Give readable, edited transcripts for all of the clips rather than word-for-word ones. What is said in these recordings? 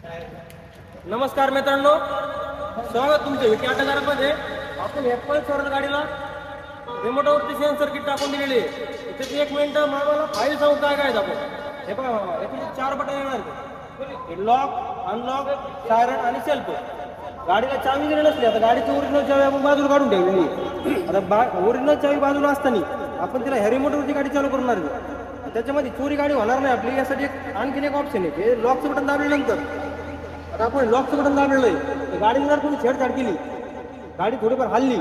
नमस्कार मित्रांनो, स्वागत तुमचे विकी आटगारामध्ये. आपण ॲपल सर्व गाडीला रिमोटवरती सेन्सर किट टाकून दिलेली आहे. इथे एक मिनिट मामाला फाईल सांगू काय काय आपण हे बघा मामा, याचे 4 बटन येणार: लॉक, अनलॉक, सायरन आणि सेल्फ. गाडीला चावी जरी नसली, आता गाडीची ओरिजिनल चावी आपण बाजूला काढून ठेवलेली आहे. आता ओरिजिनल चावी बाजूला असताना आपण तिला ह्या रिमोटवरती गाडी चालू करणार आहे. त्याच्यामध्ये चोरी गाडी होणार नाही आपली. यासाठी आणखीन एक ऑप्शन आहे, हे लॉकचं बटन दाबल्यानंतर. आता आपण लॉकचं बटन दाबलेलं आहे, तर गाडीने जर कोणी छेडछाड केली, गाडी थोडीफार हल्ली,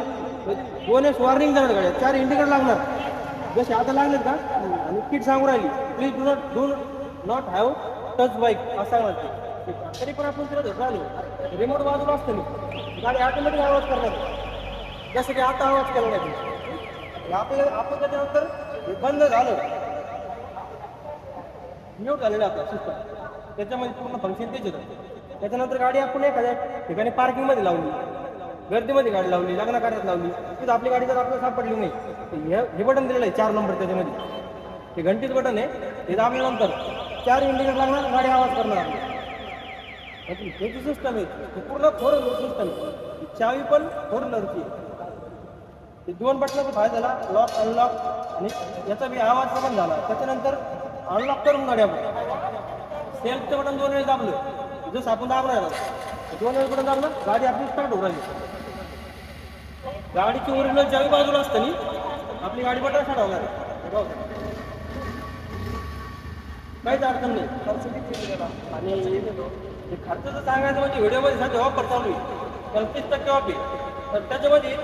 तर 2 वॉर्निंग जाणार. गाड्या 4 इंडिकेटर लागणार, जसे आता लागलेत का. आणि किट सांगू राहिली, please do not have touch bike असं सांगणार ते. तरी पण आपण तिला धरलं आलो, रिमोट बाजूला असतं नाही, गाडी ऑटोमॅटिक आवाज करणार, जसं की आता आवाज केला नाही. आपण त्याच्यानंतर हे बंद झालं, म्यूट झालेलं आता सिस्टम, त्याच्यामध्ये पूर्ण फंक्शन तेच होतं. त्याच्यानंतर गाडी आपण एखाद्या ठिकाणी पार्किंगमध्ये लावली, गर्दीमध्ये गाडी लावली, लग्न कार्यात लावली, तिथं आपली गाडी जर आपल्याला सापडली नाही, हे बटन दिलेलं आहे 4 नंबर. त्याच्यामध्ये ते घंटीचं बटन आहे, ते दाबल्यानंतर 4 इंडिकेटर लागणार, गाडी आवाज करणार. त्याची सिस्टम आहे, ते पूर्ण फोर सिस्टम आहे. चावी पण 4 नंबरची आहे. ते 2 बटनाचा फायदा झाला, लॉक अनलॉक, आणि याचा बी आवाज पण झाला. त्याच्यानंतर अनलॉक करून गाडी आपण सेल्फचं बटन 2 वेळेस दाबलं, जसं आपण दाबणार 2 वेळेस बटन दाबलं, गाडी आपली स्टार्ट होऊ राहिली. गाडीची ओरिजिनल चावी बाजूला असताना आपली गाडी बटन स्टार्ट होणार आहे. काहीच अडचण नाही. आणि हे खर्चाचं सांगायचं म्हणजे व्हिडिओमध्ये सध्या ऑफर चालू आहे, 35% ऑफ आहे. तर त्याच्यामध्ये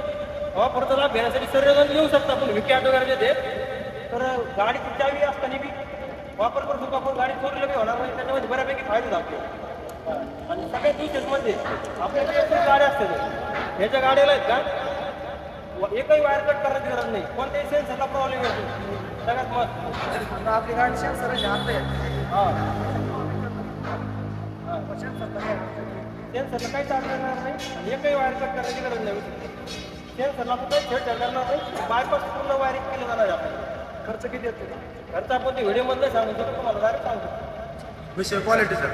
ऑफरचा लाभ घेण्यासाठी सर्वजण येऊ शकता आपण विकी ऑटोगारमध्ये ते. तर गाडीची चावी असताना बी वापर करू शकतो आपण, गाडी चोरीला बी होणार नाही. त्याच्यामध्ये बऱ्यापैकी फायदा झाला. आणि सगळ्यात विशेषमध्ये आपल्याकडे गाड्या असतात, ह्याच्या गाड्याला आहेत का एकही वायर कट करण्याची गरज नाही, कोणत्याही सेन्सरला प्रॉब्लेम येतो. सगळ्यात मग आपली गाडी सेन्सर जात आहे. सेन्सरला काहीच अडचण येणार नाही आणि एकही वायर कट करण्याची गरज नाही. सेन्सरला आपण काही छेड करणार नाही, बायपास पूर्ण वायरिंग केलं जाणार आहे. आपल्याला खर्च किती येतो? खर्च आपण ते व्हिडिओमधलं सांगू शकतो, तुम्हाला डायरेक्ट सांगतो. विषय क्वालिटीचा.